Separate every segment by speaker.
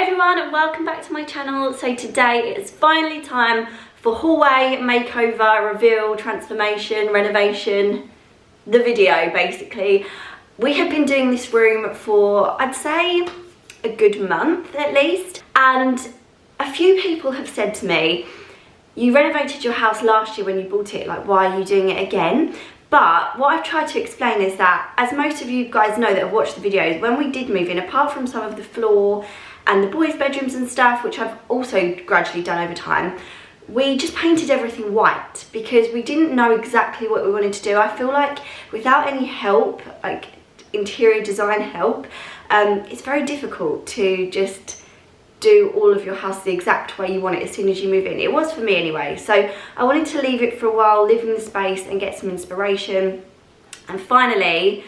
Speaker 1: everyone and welcome back to my channel. So today it is finally time for hallway makeover, reveal, transformation, renovation, the video basically. We have been doing this room for I'd say a good month at least, and a few people have said to me, you renovated your house last year when you bought it, like why are you doing it again? But what I've tried to explain is that, as most of you guys know that have watched the videos, when we did move in, apart from some of the floor and the boys' bedrooms and stuff, which I've also gradually done over time, we just painted everything white because we didn't know exactly what we wanted to do. I feel like without any help, like interior design help, it's very difficult to just do all of your house the exact way you want it as soon as you move in. It was for me anyway. So I wanted to leave it for a while, live in the space and get some inspiration. And finally,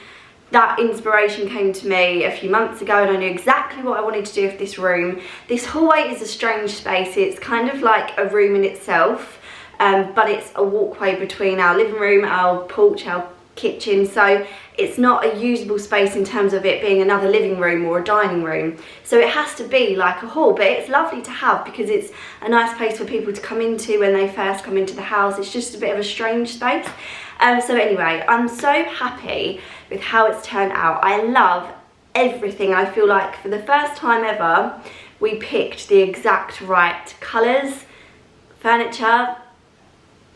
Speaker 1: that inspiration came to me a few months ago and I knew exactly what I wanted to do with this room. This hallway is a strange space. It's kind of like a room in itself, but it's a walkway between our living room, our porch, our kitchen, so it's not a usable space in terms of it being another living room or a dining room. So it has to be like a hall, but it's lovely to have because it's a nice place for people to come into when they first come into the house. It's just a bit of a strange space. So anyway, I'm so happy with how it's turned out. I love everything. I feel like for the first time ever, we picked the exact right colours, furniture,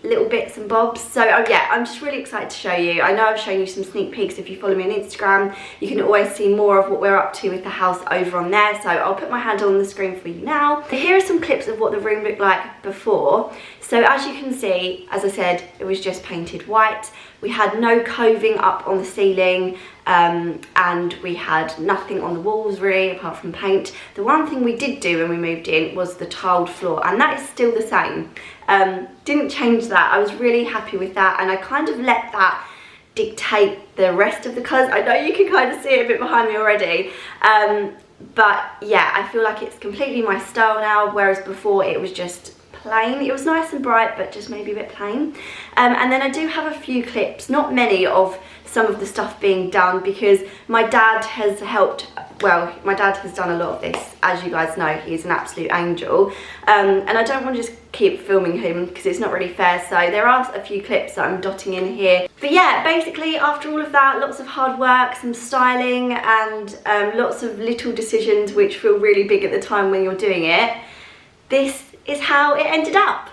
Speaker 1: little bits and bobs. So yeah, I'm just really excited to show you. I know I've shown you some sneak peeks. If you follow me on Instagram, you can always see more of what we're up to with the house over on there, so I'll put my handle on the screen for you now. So here are some clips of what the room looked like before. So as you can see, as I said, it was just painted white. We had no coving up on the ceiling, and we had nothing on the walls really apart from paint. The one thing we did do when we moved in was the tiled floor, and that is still the same. Didn't change that. I was really happy with that, and I kind of let that dictate the rest of the colours. I know you can kind of see it a bit behind me already, but yeah, I feel like it's completely my style now, whereas before it was just plain. It was nice and bright, but just maybe a bit plain. And then I do have a few clips, not many, of some of the stuff being done because my dad has helped. Well, my dad has done a lot of this. As you guys know, he's an absolute angel. And I don't want to just keep filming him because it's not really fair. So there are a few clips that I'm dotting in here. But yeah, basically after all of that, lots of hard work, some styling and lots of little decisions which feel really big at the time when you're doing it, this is how it ended up.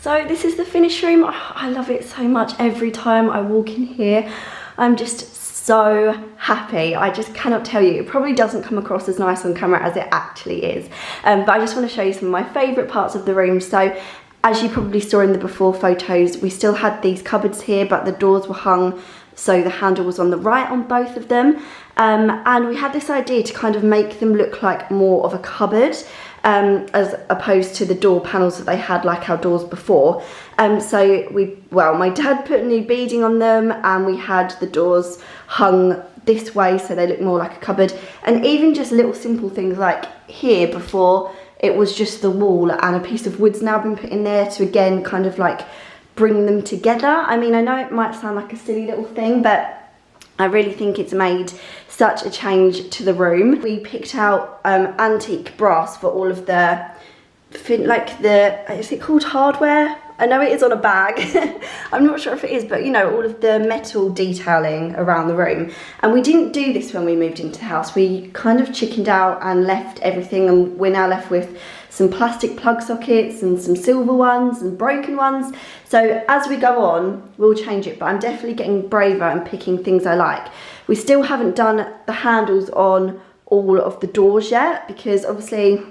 Speaker 1: So this is the finished room. Oh, I love it so much. Every time I walk in here, I'm just so happy. I just cannot tell you. It probably doesn't come across as nice on camera as it actually is, but I just want to show you some of my favourite parts of the room. So as you probably saw in the before photos, we still had these cupboards here, but the doors were hung so the handle was on the right on both of them, and we had this idea to kind of make them look like more of a cupboard, as opposed to the door panels that they had like our doors before. So my dad put new beading on them, and we had the doors hung this way so they look more like a cupboard. And even just little simple things like here, before it was just the wall and a piece of wood's now been put in there to again kind of like bring them together. I mean, I know it might sound like a silly little thing, but I really think it's made such a change to the room. We picked out antique brass for all of the, is it called hardware? I know it is on a bag. I'm not sure if it is, but you know, all of the metal detailing around the room. And we didn't do this when we moved into the house. We kind of chickened out and left everything, and we're now left with some plastic plug sockets and some silver ones and broken ones. So as we go on, we'll change it, but I'm definitely getting braver and picking things I like. We still haven't done the handles on all of the doors yet because obviously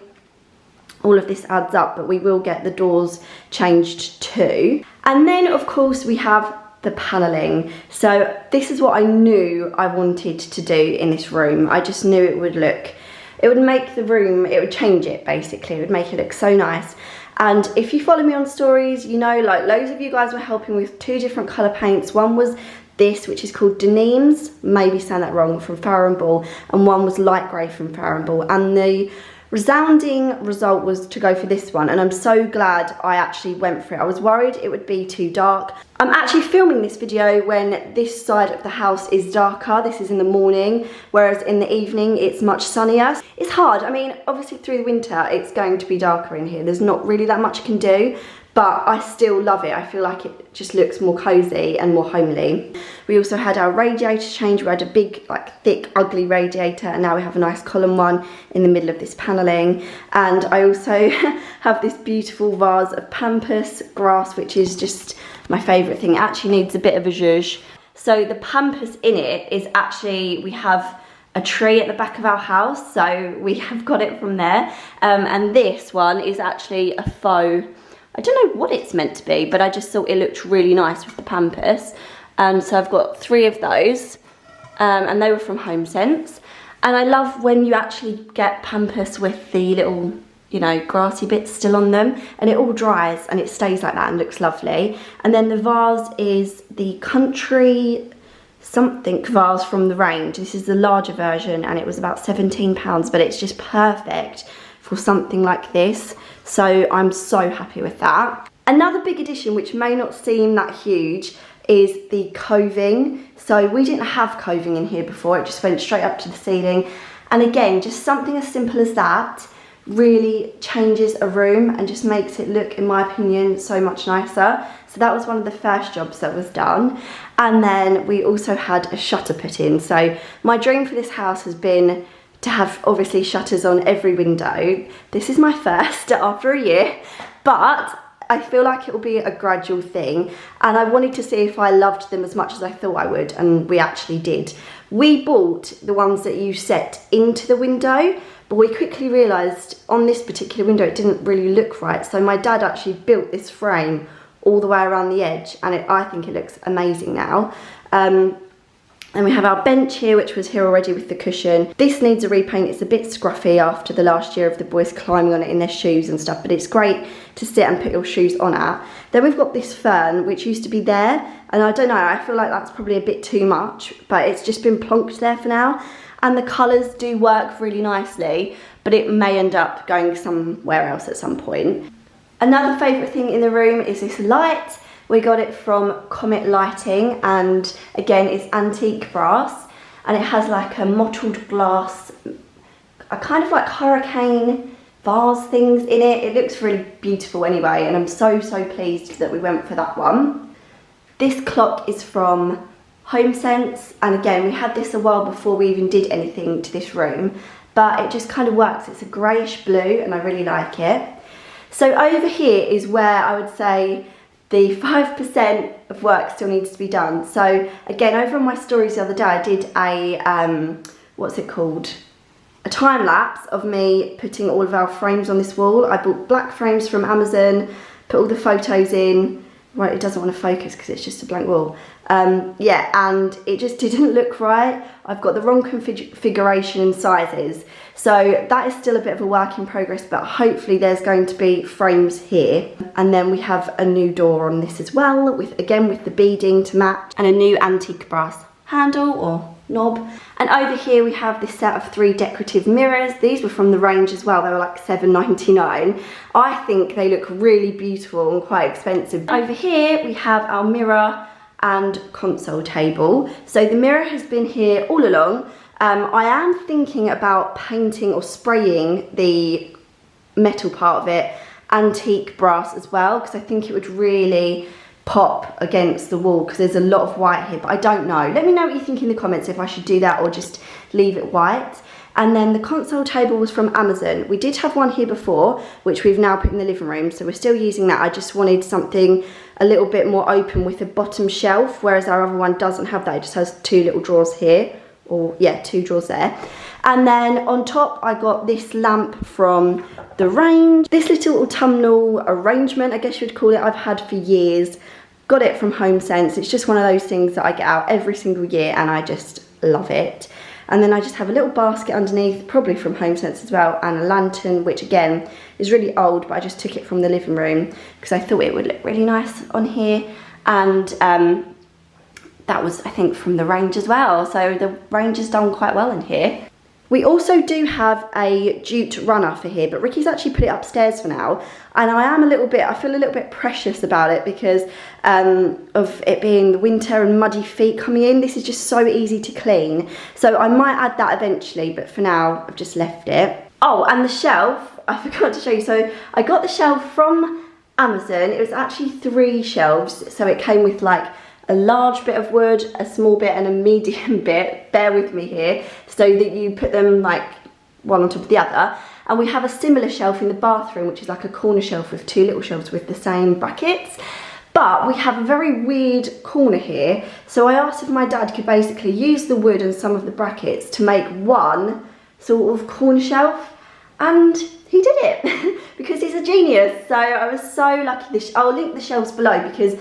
Speaker 1: all of this adds up, but we will get the doors changed too. And then of course we have the panelling. So this is what I knew I wanted to do in this room. I just knew it would make the room, it would change it basically. It would make it look so nice. And if you follow me on stories, you know, like loads of you guys were helping with two different colour paints. One was this, which is called Nimes, maybe saying that wrong, from Farrow, and one was light grey from Farrow. And the Resounding result was to go for this one, and I'm so glad I actually went for it. I was worried it would be too dark. I'm actually filming this video when this side of the house is darker. This is in the morning, whereas in the evening it's much sunnier. It's hard. I mean, obviously through the winter it's going to be darker in here. There's not really that much I can do, but I still love it. I feel like it just looks more cozy and more homely. We also had our radiator change. We had a big, like, thick, ugly radiator, and now we have a nice column one in the middle of this panelling. And I also have this beautiful vase of pampas grass, which is just my favourite thing. It actually needs a bit of a zhuzh. So the pampas in it is actually, we have a tree at the back of our house, so we have got it from there. And this one is actually a faux, I don't know what it's meant to be, but I just thought it looked really nice with the pampas. So I've got 3 of those, and they were from HomeSense. And I love when you actually get pampas with the little, you know, grassy bits still on them, and it all dries and it stays like that and looks lovely. And then the vase is the country something vase from the range. This is the larger version, and it was about £17, but it's just perfect for something like this. So I'm so happy with that. Another big addition, which may not seem that huge, is the coving. So we didn't have coving in here before. It just went straight up to the ceiling. And again, just something as simple as that really changes a room and just makes it look, in my opinion, so much nicer. So that was one of the first jobs that was done. And then we also had a shutter put in. So my dream for this house has been to have, obviously, shutters on every window. This is my first after a year, but I feel like it will be a gradual thing, and I wanted to see if I loved them as much as I thought I would, and we actually did. We bought the ones that you set into the window, but we quickly realised on this particular window it didn't really look right, so my dad actually built this frame all the way around the edge, and I think it looks amazing now. And we have our bench here, which was here already with the cushion. This needs a repaint. It's a bit scruffy after the last year of the boys climbing on it in their shoes and stuff, but it's great to sit and put your shoes on at. Then we've got this fern, which used to be there, and I don't know, I feel like that's probably a bit too much, but it's just been plonked there for now. And the colours do work really nicely, but it may end up going somewhere else at some point. Another favourite thing in the room is this light. We got it from Comet Lighting, and again, it's antique brass, and it has like a mottled glass, a kind of like hurricane vase things in it. It looks really beautiful anyway, and I'm so pleased that we went for that one. This clock is from HomeSense, and again, we had this a while before we even did anything to this room, but it just kind of works. It's a greyish blue, and I really like it. So over here is where I would say the 5% of work still needs to be done. So again, over on my stories the other day, I did a, what's it called? A time lapse of me putting all of our frames on this wall. I bought black frames from Amazon, put all the photos in. Right, it doesn't want to focus because it's just a blank wall. Yeah, and it just didn't look right. I've got the wrong configuration and sizes. So that is still a bit of a work in progress, but hopefully there's going to be frames here. And then we have a new door on this as well, with the beading to match, and a new antique brass handle or knob. And over here we have this set of 3 decorative mirrors. These were from the range as well. They were like £7.99. I think they look really beautiful and quite expensive. Over here we have our mirror and console table. So the mirror has been here all along. I am thinking about painting or spraying the metal part of it antique brass as well, because I think it would really pop against the wall, because there's a lot of white here, but I don't know. Let me know what you think in the comments if I should do that or just leave it white. And then the console table was from Amazon. We did have one here before, which we've now put in the living room, so we're still using that. I just wanted something a little bit more open with a bottom shelf, whereas our other one doesn't have that. It just has 2 little drawers here, or yeah, 2 drawers there. And then on top I got this lamp from the range. This little autumnal arrangement, I guess you would call it, I've had for years. Got it from HomeSense. It's just one of those things that I get out every single year and I just love it. And then I just have a little basket underneath, probably from HomeSense as well, and a lantern, which again is really old, but I just took it from the living room because I thought it would look really nice on here. And that was, I think, from the range as well. So the range is done quite well in here. We also do have a jute runner for here, but Ricky's actually put it upstairs for now. And I feel a little bit precious about it because of it being the winter and muddy feet coming in. This is just so easy to clean. So I might add that eventually, but for now, I've just left it. Oh, and the shelf, I forgot to show you. So I got the shelf from Amazon. It was actually 3 shelves. So it came with like a large bit of wood, a small bit and a medium bit, bear with me here, so that you put them like one on top of the other. And we have a similar shelf in the bathroom, which is like a corner shelf with 2 little shelves with the same brackets. But we have a very weird corner here, so I asked if my dad could basically use the wood and some of the brackets to make one sort of corner shelf, and he did it because he's a genius. So I was so lucky. I'll link the shelves below because,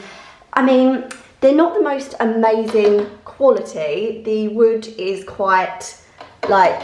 Speaker 1: I mean, they're not the most amazing quality. The wood is quite, like,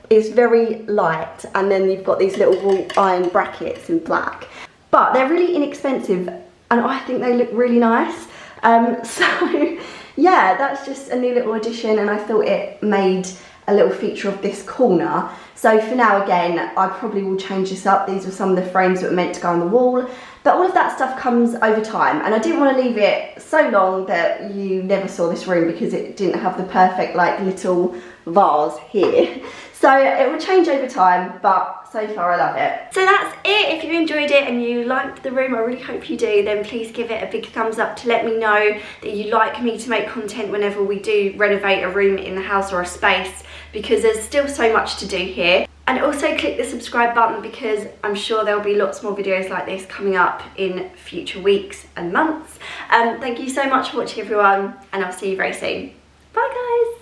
Speaker 1: it's very light, and then you've got these little wrought iron brackets in black. But they're really inexpensive, and I think they look really nice. So, yeah, that's just a new little addition, and I thought it made a little feature of this corner. So for now, again, I probably will change this up. These were some of the frames that were meant to go on the wall. But all of that stuff comes over time, and I didn't want to leave it so long that you never saw this room because it didn't have the perfect like little vase here. So it will change over time, but so far I love it. So that's it. If you enjoyed it and you liked the room, I really hope you do, then please give it a big thumbs up to let me know that you like me to make content whenever we do renovate a room in the house or a space, because there's still so much to do here. And also click the subscribe button because I'm sure there'll be lots more videos like this coming up in future weeks and months. Thank you so much for watching, everyone, and I'll see you very soon. Bye guys.